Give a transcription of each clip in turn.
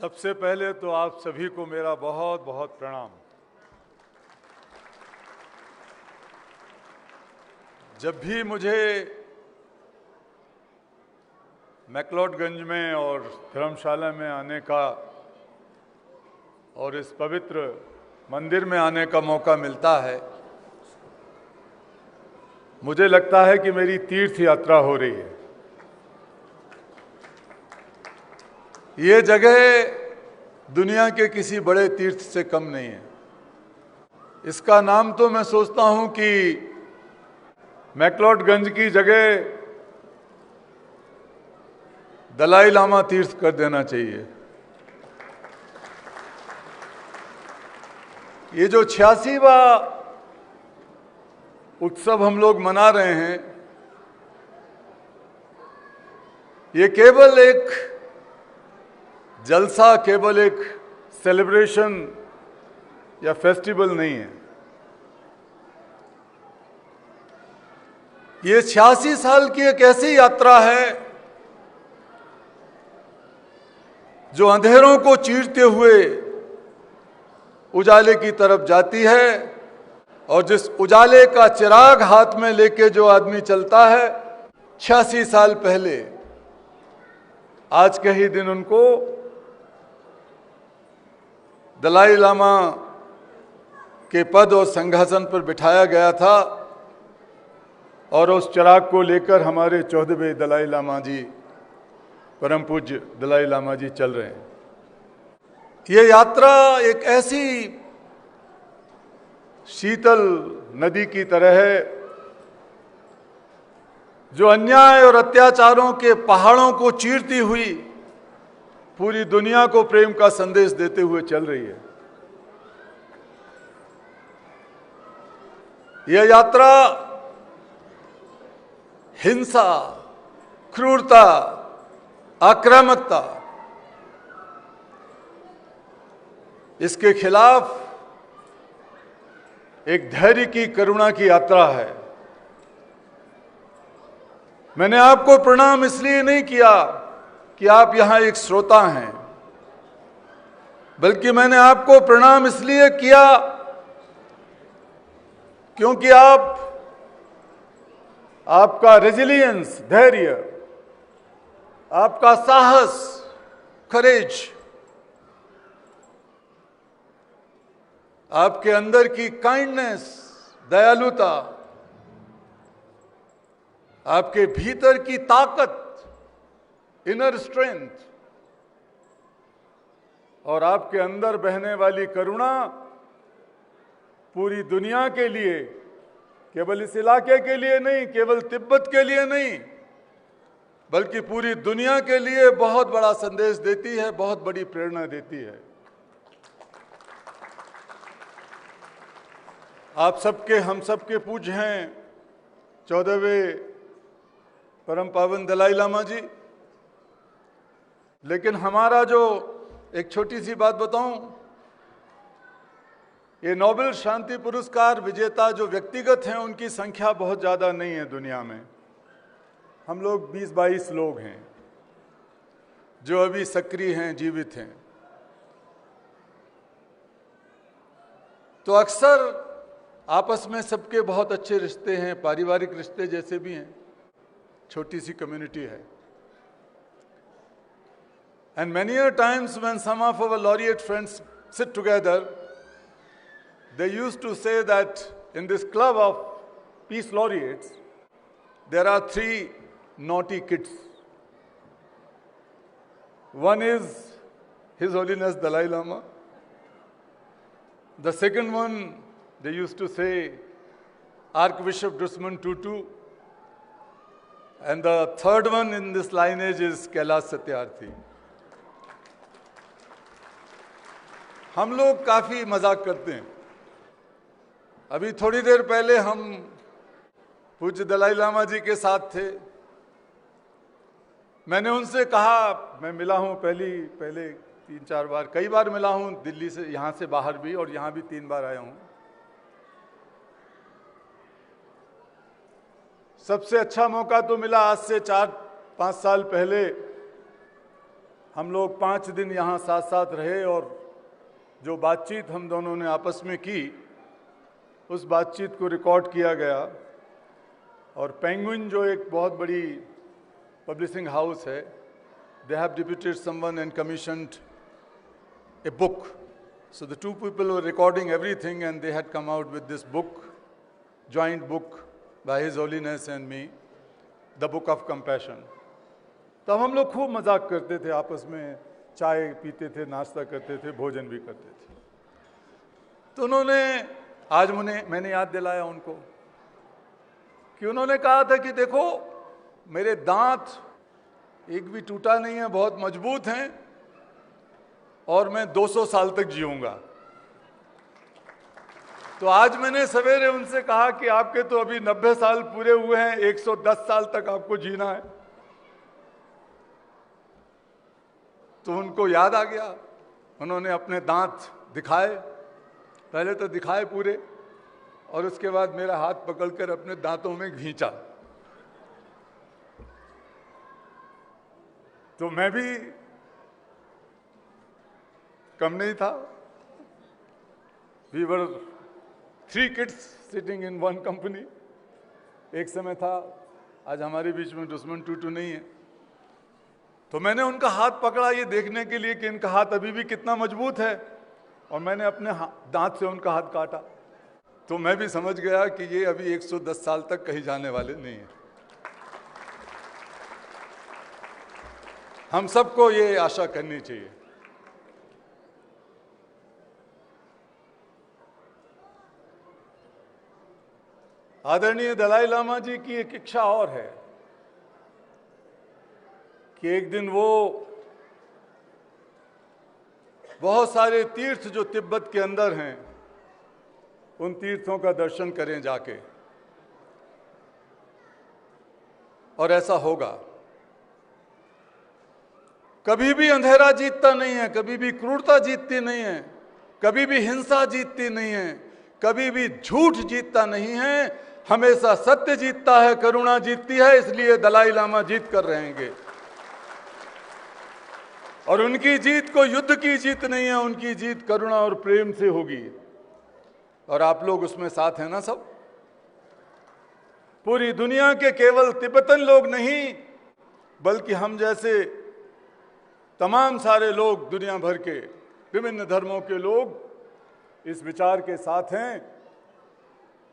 सबसे पहले तो आप सभी को मेरा बहुत बहुत प्रणाम। जब भी मुझे मैक्लोडगंज में और धर्मशाला में आने का और इस पवित्र मंदिर में आने का मौका मिलता है, मुझे लगता है कि मेरी तीर्थ यात्रा हो रही है। ये जगह दुनिया के किसी बड़े तीर्थ से कम नहीं है। इसका नाम तो मैं सोचता हूं कि मैक्लोडगंज की जगह दलाई लामा तीर्थ कर देना चाहिए। ये जो 86वां उत्सव हम लोग मना रहे हैं, ये केवल एक जलसा, केवल एक सेलिब्रेशन या फेस्टिवल नहीं है। ये 86 साल की एक ऐसी यात्रा है जो अंधेरों को चीरते हुए उजाले की तरफ जाती है, और जिस उजाले का चिराग हाथ में लेके जो आदमी चलता है, 86 साल पहले आज के ही दिन उनको दलाई लामा के पद और सिंहासन पर बिठाया गया था, और उस चिराग को लेकर हमारे 14वें दलाई लामा जी, परम पूज्य दलाई लामा जी चल रहे हैं। ये यात्रा एक ऐसी शीतल नदी की तरह है जो अन्याय और अत्याचारों के पहाड़ों को चीरती हुई पूरी दुनिया को प्रेम का संदेश देते हुए चल रही है। यह यात्रा हिंसा, क्रूरता, आक्रामकता, इसके खिलाफ एक धैर्य की, करुणा की यात्रा है। मैंने आपको प्रणाम इसलिए नहीं किया कि आप यहां एक श्रोता हैं, बल्कि मैंने आपको प्रणाम इसलिए किया क्योंकि आपका रेजिलियंस, धैर्य, आपका साहस, करेज, आपके अंदर की काइंडनेस, दयालुता, आपके भीतर की ताकत, इनर स्ट्रेंथ, और आपके अंदर बहने वाली करुणा पूरी दुनिया के लिए, केवल इस इलाके के लिए नहीं, केवल तिब्बत के लिए नहीं, बल्कि पूरी दुनिया के लिए बहुत बड़ा संदेश देती है, बहुत बड़ी प्रेरणा देती है। आप सबके, हम सबके पूज्य हैं 14वें परम पावन दलाई लामा जी। लेकिन हमारा जो, एक छोटी सी बात बताऊं, ये नोबेल शांति पुरस्कार विजेता जो व्यक्तिगत हैं, उनकी संख्या बहुत ज़्यादा नहीं है दुनिया में। हम लोग 20-22 लोग हैं जो अभी सक्रिय हैं, जीवित हैं। तो अक्सर आपस में सबके बहुत अच्छे रिश्ते हैं, पारिवारिक रिश्ते जैसे भी हैं, छोटी सी कम्युनिटी है। And many a times when some of our laureate friends sit together, they used to say that in this club of peace laureates, there are 3 naughty kids. One is His Holiness Dalai Lama. The second one, they used to say, Archbishop Desmond Tutu. And the third one in this lineage is Kailash Satyarthi. हम लोग काफ़ी मजाक करते हैं। अभी थोड़ी देर पहले हम पूज्य दलाई लामा जी के साथ थे। मैंने उनसे कहा, मैं मिला हूँ पहले 3-4 बार, कई बार मिला हूँ, दिल्ली से, यहाँ से बाहर भी, और यहाँ भी 3 बार आया हूँ। सबसे अच्छा मौका तो मिला आज से 4-5 साल पहले हम लोग 5 दिन यहाँ साथ साथ रहे और जो बातचीत हम दोनों ने आपस में की उस बातचीत को रिकॉर्ड किया गया। और पेंगुइन जो एक बहुत बड़ी पब्लिशिंग हाउस है, they have deputed someone and commissioned a book. So the two people were recording everything and they had come out with this book, joint book by His Holiness and me, the Book of Compassion. तब हम लोग खूब मजाक करते थे, आपस में चाय पीते थे, नाश्ता करते थे, भोजन भी करते थे। तो उन्होंने आज मैंने याद दिलाया उनको कि उन्होंने कहा था कि देखो मेरे दांत एक भी टूटा नहीं है, बहुत मजबूत हैं और मैं 200 साल तक जीऊंगा। तो आज मैंने सवेरे उनसे कहा कि आपके तो अभी 90 साल पूरे हुए हैं, 110 साल तक आपको जीना है। तो उनको याद आ गया, उन्होंने अपने दांत दिखाए, पहले तो दिखाए पूरे और उसके बाद मेरा हाथ पकड़कर अपने दांतों में खींचा। तो मैं भी कम नहीं था। We were 3 kids sitting in one company। एक समय था, आज हमारे बीच में दुश्मन टूटू नहीं है। तो मैंने उनका हाथ पकड़ा ये देखने के लिए कि इनका हाथ अभी भी कितना मजबूत है, और मैंने अपने दांत से उनका हाथ काटा। तो मैं भी समझ गया कि ये अभी 110 साल तक कहीं जाने वाले नहीं हैं। हम सबको ये आशा करनी चाहिए। आदरणीय दलाई लामा जी की एक इच्छा और है कि एक दिन वो बहुत सारे तीर्थ जो तिब्बत के अंदर हैं उन तीर्थों का दर्शन करें जाके, और ऐसा होगा। कभी भी अंधेरा जीतता नहीं है, कभी भी क्रूरता जीतती नहीं है, कभी भी हिंसा जीतती नहीं है, कभी भी झूठ जीतता नहीं है, हमेशा सत्य जीतता है, करुणा जीतती है। इसलिए दलाई लामा जीत कर रहेंगे और उनकी जीत को युद्ध की जीत नहीं है, उनकी जीत करुणा और प्रेम से होगी। और आप लोग उसमें साथ हैं ना सब? पूरी दुनिया के केवल तिब्बतन लोग नहीं, बल्कि हम जैसे तमाम सारे लोग, दुनिया भर के विभिन्न धर्मों के लोग इस विचार के साथ हैं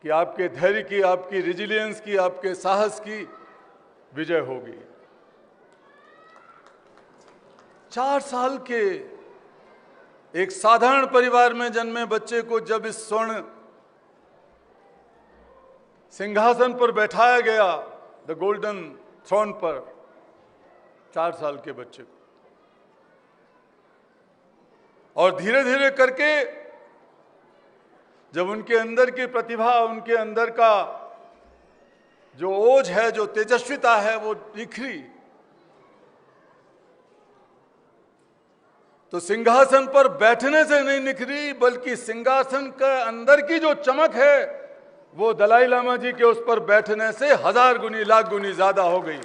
कि आपके धैर्य की, आपकी रेजिलियंस की, आपके साहस की विजय होगी। 4 साल के एक साधारण परिवार में जन्मे बच्चे को जब इस स्वर्ण सिंहासन पर बैठाया गया, द गोल्डन थ्रोन पर, 4 साल के बच्चे को, और धीरे धीरे करके जब उनके अंदर की प्रतिभा, उनके अंदर का जो ओज है, जो तेजस्विता है, वो निखरी, तो सिंहासन पर बैठने से नहीं निखरी, बल्कि सिंहासन के अंदर की जो चमक है वो दलाई लामा जी के उस पर बैठने से 1000 गुनी, लाख गुनी ज्यादा हो गई।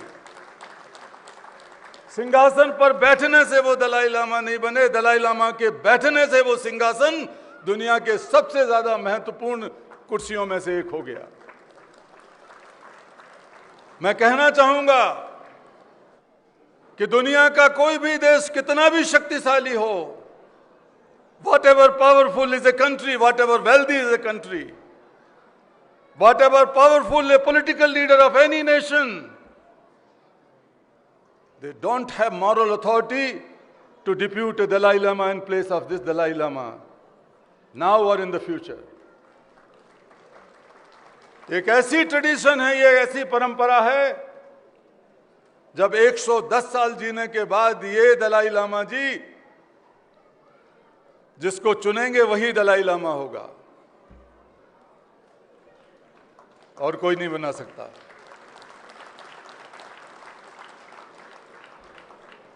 सिंहासन पर बैठने से वो दलाई लामा नहीं बने, दलाई लामा के बैठने से वो सिंहासन दुनिया के सबसे ज्यादा महत्वपूर्ण कुर्सियों में से एक हो गया। मैं कहना चाहूंगा कि दुनिया का कोई भी देश कितना भी शक्तिशाली हो, whatever powerful is a country, whatever wealthy is a country, whatever powerful a political leader of any nation, they don't have moral authority to depute a Dalai Lama in place of this Dalai Lama, now or in the future. एक ऐसी tradition है, ये ऐसी परंपरा है, जब 110 साल जीने के बाद ये दलाई लामा जी जिसको चुनेंगे वही दलाई लामा होगा, और कोई नहीं बना सकता।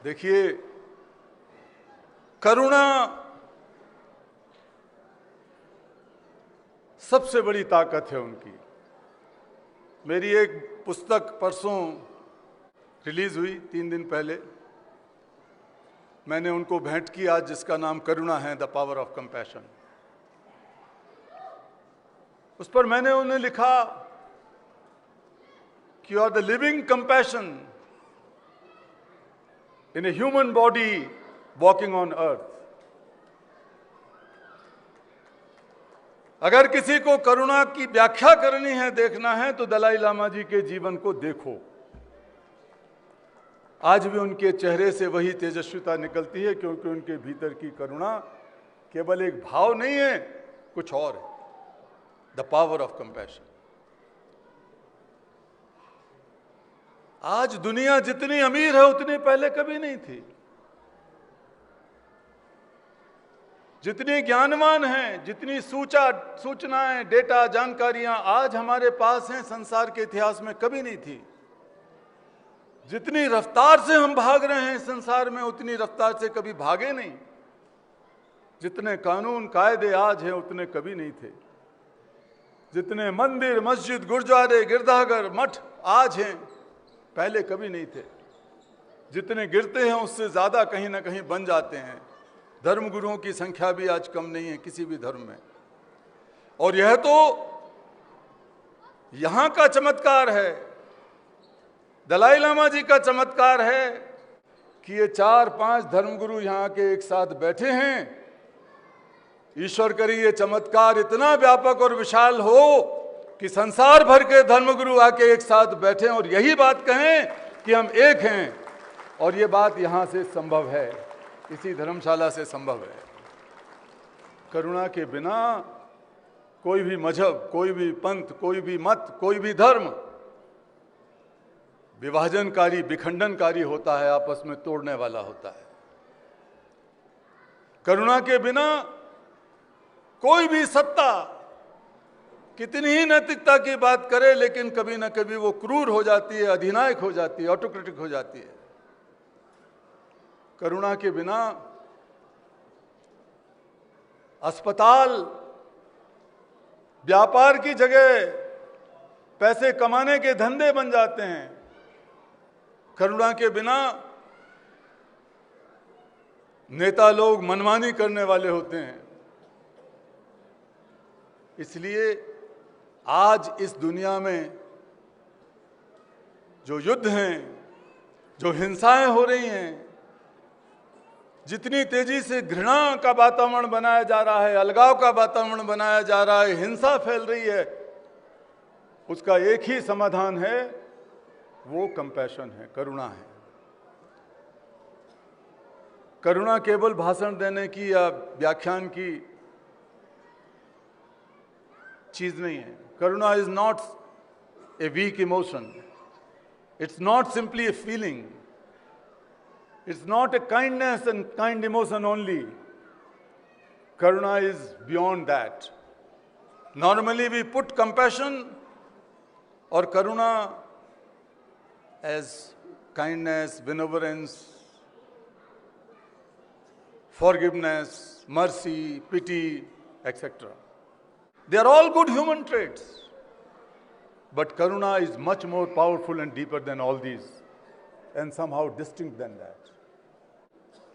देखिए, करुणा सबसे बड़ी ताकत है उनकी। मेरी एक पुस्तक परसों रिलीज हुई, 3 दिन पहले, मैंने उनको भेंट की आज, जिसका नाम करुणा है, द पावर ऑफ कंपैशन। उस पर मैंने उन्हें लिखा कि you are the living compassion in a human body walking on earth. अगर किसी को करुणा की व्याख्या करनी है, देखना है, तो दलाई लामा जी के जीवन को देखो। आज भी उनके चेहरे से वही तेजस्विता निकलती है, क्योंकि उनके भीतर की करुणा केवल एक भाव नहीं है, कुछ और है, द पावर ऑफ कंपैशन। आज दुनिया जितनी अमीर है उतनी पहले कभी नहीं थी। जितनी ज्ञानवान हैं, जितनी सूचनाएं, डेटा, जानकारियां आज हमारे पास हैं, संसार के इतिहास में कभी नहीं थी। जितनी रफ्तार से हम भाग रहे हैं संसार में, उतनी रफ्तार से कभी भागे नहीं। जितने कानून कायदे आज हैं उतने कभी नहीं थे। जितने मंदिर, मस्जिद, गुरुद्वारे, गिरजाघर, मठ आज हैं, पहले कभी नहीं थे। जितने गिरते हैं उससे ज्यादा कहीं ना कहीं बन जाते हैं। धर्म गुरुओं की संख्या भी आज कम नहीं है किसी भी धर्म में। और यह तो यहां का चमत्कार है, दलाई लामा जी का चमत्कार है कि ये 4-5 धर्मगुरु यहां के एक साथ बैठे हैं। ईश्वर करे ये चमत्कार इतना व्यापक और विशाल हो कि संसार भर के धर्मगुरु आके एक साथ बैठे और यही बात कहें कि हम एक हैं। और ये बात यहां से संभव है, इसी धर्मशाला से संभव है। करुणा के बिना कोई भी मजहब, कोई भी पंथ, कोई भी मत, कोई भी धर्म विभाजनकारी, विखंडनकारी होता है, आपस में तोड़ने वाला होता है। करुणा के बिना कोई भी सत्ता कितनी ही नैतिकता की बात करे, लेकिन कभी ना कभी वो क्रूर हो जाती है, अधिनायक हो जाती है, ऑटोक्रेटिक हो जाती है। करुणा के बिना अस्पताल व्यापार की जगह पैसे कमाने के धंधे बन जाते हैं। करुणा के बिना नेता लोग मनमानी करने वाले होते हैं। इसलिए आज इस दुनिया में जो युद्ध हैं, जो हिंसाएं हो रही हैं, जितनी तेजी से घृणा का वातावरण बनाया जा रहा है, अलगाव का वातावरण बनाया जा रहा है, हिंसा फैल रही है, उसका एक ही समाधान है, वो कंपैशन है, करुणा है। करुणा केवल भाषण देने की या व्याख्यान की चीज नहीं है। Karuna is not a weak emotion, it's not simply a feeling, it's not a kindness and kind emotion only. Karuna is beyond that. Normally we put compassion or karuna as kindness, benevolence, forgiveness, mercy, pity, etc. They are all good human traits. But karuna is much more powerful and deeper than all these, and somehow distinct than that.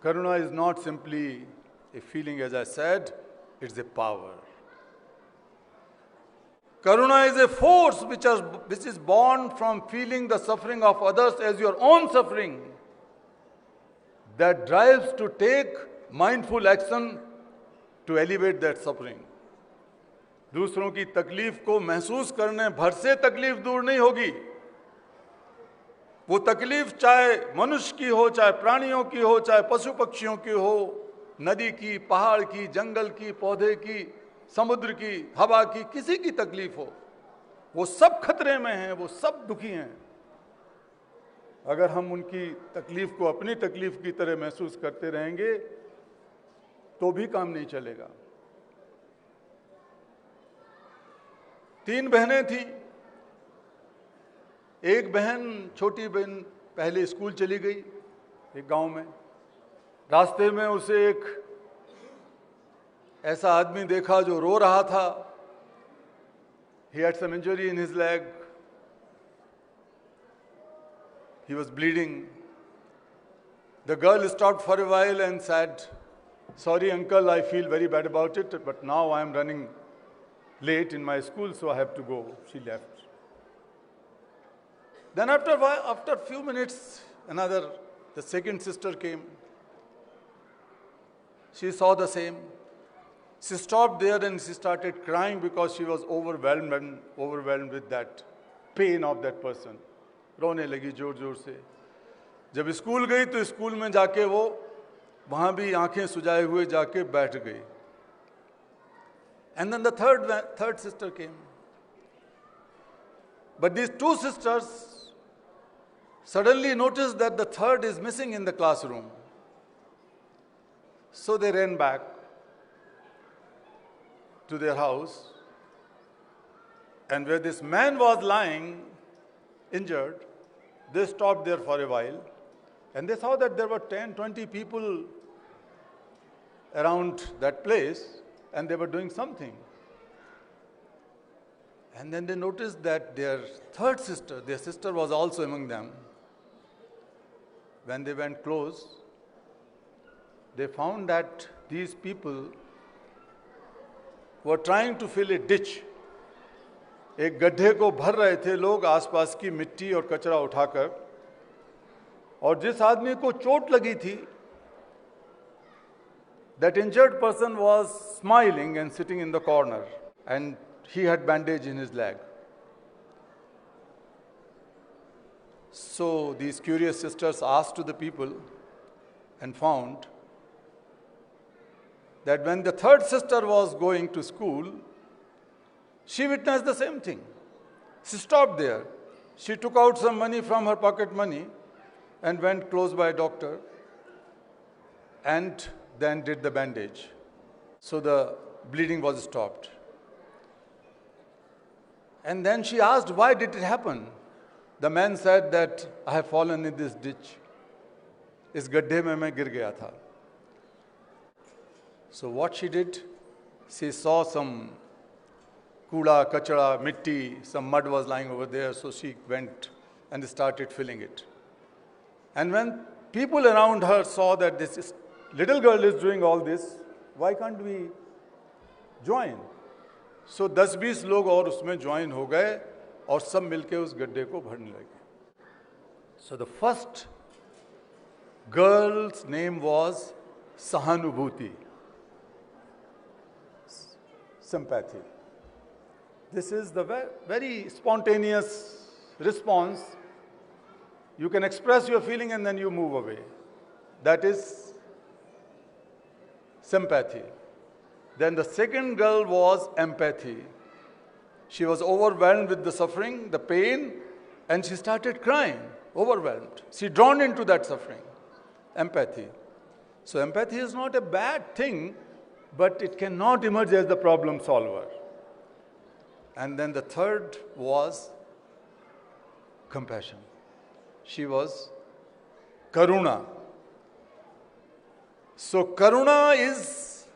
Karuna is not simply a feeling, as I said, it's a power. Karuna is a force which is born from feeling the suffering of others as your own suffering, that drives to take mindful action to elevate that suffering. दूसरों की तकलीफ को महसूस करने भर से तकलीफ दूर नहीं होगी। वो तकलीफ चाहे मनुष्य की हो, चाहे प्राणियों की हो, चाहे पशु पक्षियों की हो, नदी की, पहाड़ की, जंगल की, पौधे की, समुद्र की, हवा की, किसी की तकलीफ हो, वो सब खतरे में हैं, वो सब दुखी हैं। अगर हम उनकी तकलीफ को अपनी तकलीफ की तरह महसूस करते रहेंगे तो भी काम नहीं चलेगा। 3 बहनें थी। एक बहन, छोटी बहन, पहले स्कूल चली गई एक गांव में। रास्ते में उसे एक ऐसा आदमी देखा जो रो रहा था। He had some injury in his leg. He was bleeding. The girl stopped for a while and said, "Sorry, uncle, I feel very bad about it, but now I am running late in my school, so I have to go." She left. Then after a few minutes, the second sister came. She saw the same. She stopped there and she started crying because she was overwhelmed with that pain of that person. रोने लगी जोर जोर से. जब school गई तो school में जाके वो वहाँ भी आंखें सुजाए हुए जाके बैठ गई. And then the third sister came. But these two sisters suddenly noticed that the third is missing in the classroom. So they ran back to their house, and where this man was lying injured, they stopped there for a while, and they saw that there were 10, 20 people around that place, and they were doing something. And then they noticed that their sister was also among them. When they went close, they found that these people were trying to fill a ditch. एक गड्ढे को भर रहे थे लोग आसपास की मिट्टी और कचरा उठाकर. और जिस आदमी को चोट लगी थी, that injured person was smiling and sitting in the corner, and he had bandage in his leg. So these curious sisters asked to the people and found that when the third sister was going to school, she witnessed the same thing. She stopped there. She took out some money from her pocket money and went close by a doctor and then did the bandage. So the bleeding was stopped. And then she asked, why did it happen? The man said that I have fallen in this ditch. इस गड्ढे में मैं गिर गया था. So what she did, she saw some kooda, kachara, mitti, some mud was lying over there, so she went and started filling it. And when people around her saw that this little girl is doing all this, why can't we join? So 10-20 लोग और उसमें join हो गए और सब मिलके उस गड्ढे को भरने लगे. So the first girl's name was Sahanubhuti. Sympathy. This is the very spontaneous response. You can express your feeling and then you move away. That is sympathy. Then the second girl was empathy. She was overwhelmed with the suffering, the pain, and she started crying, overwhelmed. She drawn into that suffering. Empathy. So empathy is not a bad thing, but it cannot emerge as the problem solver. And then the third was compassion. She was Karuna. So Karuna is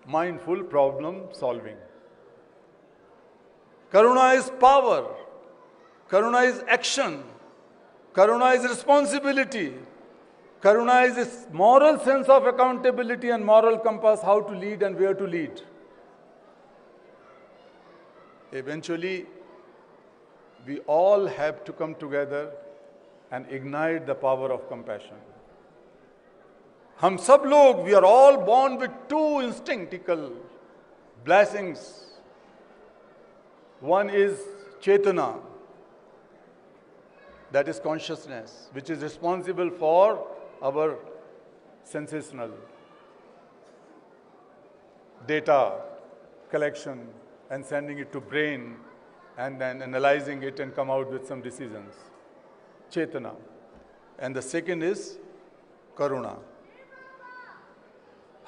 mindful problem solving. Karuna is power. Karuna is action. Karuna is responsibility. Karuna is a moral sense of accountability and moral compass, how to lead and where to lead. Eventually, we all have to come together and ignite the power of compassion. हम सब लोग, we are all born with two instinctical blessings. One is Chetana, that is consciousness, which is responsible for our sensational data collection and sending it to brain and then analyzing it and come out with some decisions. Chetana. And the second is Karuna.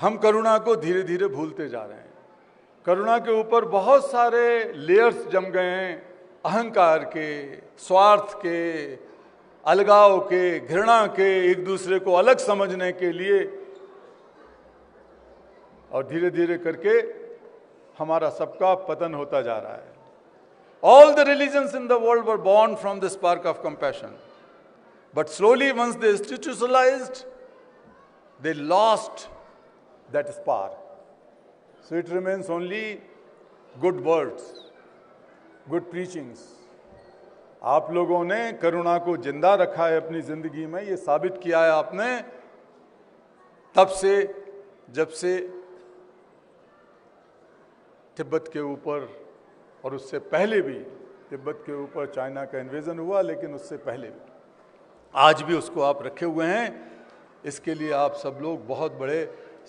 हम करुणा को धीरे धीरे भूलते जा रहे हैं. करुणा के ऊपर बहुत सारे लेयर्स जम गए हैं, अहंकार के, स्वार्थ के, अलगाव के, घृणा के, एक दूसरे को अलग समझने के लिए, और धीरे धीरे करके हमारा सबका पतन होता जा रहा है. All the religions in the world were born from the spark of compassion. But slowly, once they institutionalized, they lost that spark. So it remains only good words, good preachings. आप लोगों ने करुणा को जिंदा रखा है अपनी जिंदगी में, ये साबित किया है आपने तब से जब से तिब्बत के ऊपर, और उससे पहले भी तिब्बत के ऊपर चाइना का इन्वेजन हुआ, लेकिन उससे पहले भी आज भी उसको आप रखे हुए हैं। इसके लिए आप सब लोग बहुत बड़े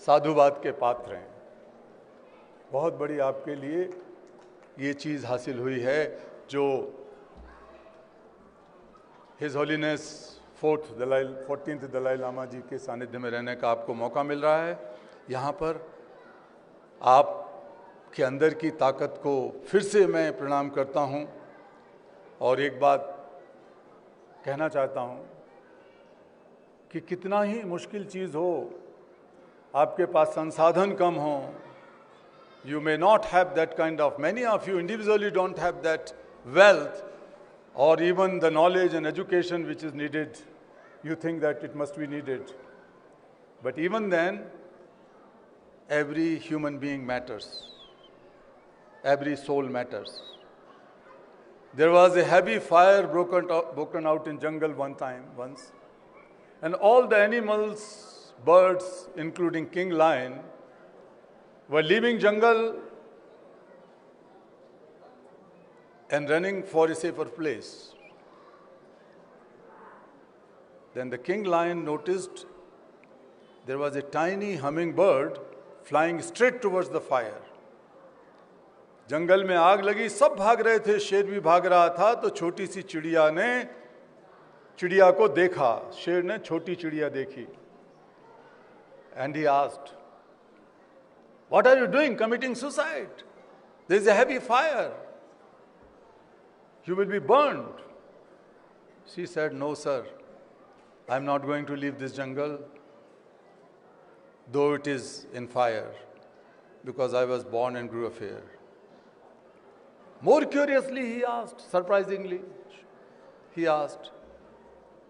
साधुवाद के पात्र हैं। बहुत बड़ी आपके लिए ये चीज़ हासिल हुई है जो his holiness 14th Dalai Lama ji के सानिध्य में रहने का आपको मौका मिल रहा है। यहाँ पर आपके अंदर की ताकत को फिर से मैं प्रणाम करता हूँ और एक बात कहना चाहता हूँ कि कितना ही मुश्किल चीज़ हो, आपके पास संसाधन कम हो, you may not have that kind of, many of you individually don't have that wealth or even the knowledge and education which is needed. You think that it must be needed. But even then, every human being matters. Every soul matters. There was a heavy fire broken out in jungle once, and all the animals, birds, including king lion, were leaving jungle and running for a safer place. Then the king lion noticed there was a tiny hummingbird flying straight towards the fire. जंगल में आग लगी, सब भाग रहे थे, शेर भी भाग रहा था, तो छोटी सी चिड़िया ने चिड़िया को देखा, शेर ने छोटी चिड़िया देखी, and he asked, "What are you doing? Committing suicide? There is a heavy fire. You will be burned." She said, "No, sir. I am not going to leave this jungle, though it is in fire, because I was born and grew up here." More curiously, he asked, surprisingly, he asked,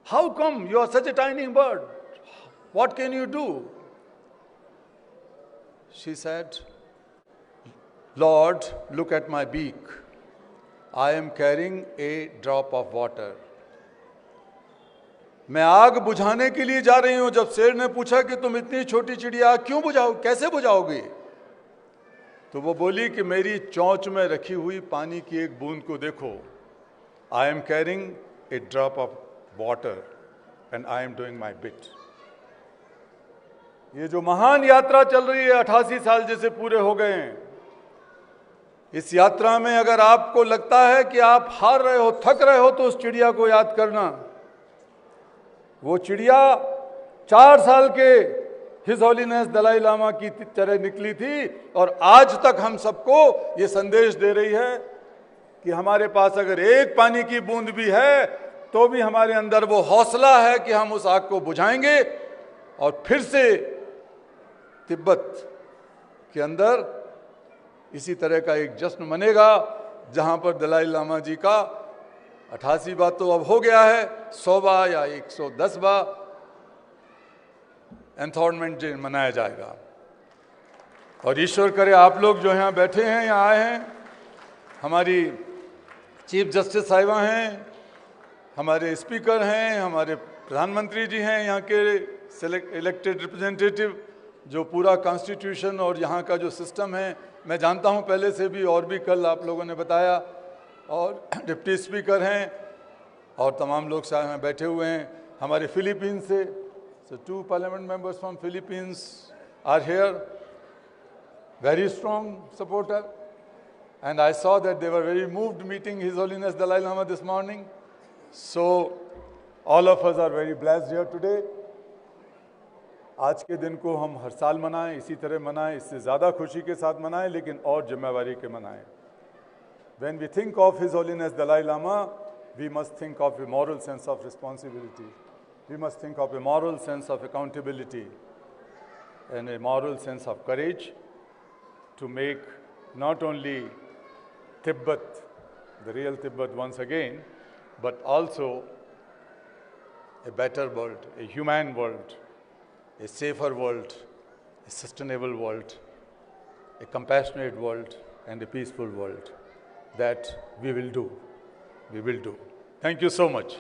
"How come you are such a tiny bird? What can you do?" She said, "Lord, look at my beak. I am carrying a drop of water." मैं आग बुझाने के लिए जा रही हूं। जब शेर ने पूछा कि तुम इतनी छोटी चिड़िया क्यों बुझाओ, कैसे बुझाओगी, तो वो बोली कि मेरी चोंच में रखी हुई पानी की एक बूंद को देखो। I am carrying a drop of water and I am doing my bit. ये जो महान यात्रा चल रही है, 88 साल जैसे पूरे हो गए हैं, इस यात्रा में अगर आपको लगता है कि आप हार रहे हो, थक रहे हो, तो उस चिड़िया को याद करना। वो चिड़िया 4 साल के हिज होलीनेस दलाई लामा की तरह निकली थी और आज तक हम सबको ये संदेश दे रही है कि हमारे पास अगर एक पानी की बूंद भी है तो भी हमारे अंदर वो हौसला है कि हम उस आग को बुझाएंगे और फिर से तिब्बत के अंदर इसी तरह का एक जश्न मनेगा जहां पर दलाई लामा जी का 88वां तो अब हो गया है, 100वां या 110वां एंथॉर्नमेंट डे मनाया जाएगा। और ईश्वर करे आप लोग जो यहाँ बैठे हैं, यहाँ आए हैं, हमारी चीफ जस्टिस साहिबा हैं, हमारे स्पीकर हैं, हमारे प्रधानमंत्री जी हैं, यहाँ के इलेक्टेड रिप्रेजेंटेटिव, जो पूरा कॉन्स्टिट्यूशन और यहाँ का जो सिस्टम है मैं जानता हूँ पहले से भी, और भी कल आप लोगों ने बताया, और डिप्टी स्पीकर हैं और तमाम लोग साहब बैठे हुए हैं हमारे फिलीपींस से। So 2 parliament members from Philippines are here, very strong supporter, and I saw that they were very moved meeting His Holiness Dalai Lama this morning. So all of us are very blessed here today. आज के दिन को हम हर साल मनाएं, इसी तरह मनाएं, इससे ज़्यादा खुशी के साथ मनाएं, लेकिन और जिम्मेवारी के मनाएं। When we think of His Holiness Dalai Lama, we must think of a moral sense of responsibility. We must think of a moral sense of accountability and a moral sense of courage to make not only Tibet, the real Tibet once again, but also a better world, a humane world, a safer world, a sustainable world, a compassionate world, and a peaceful world. That we will do. We will do. Thank you so much.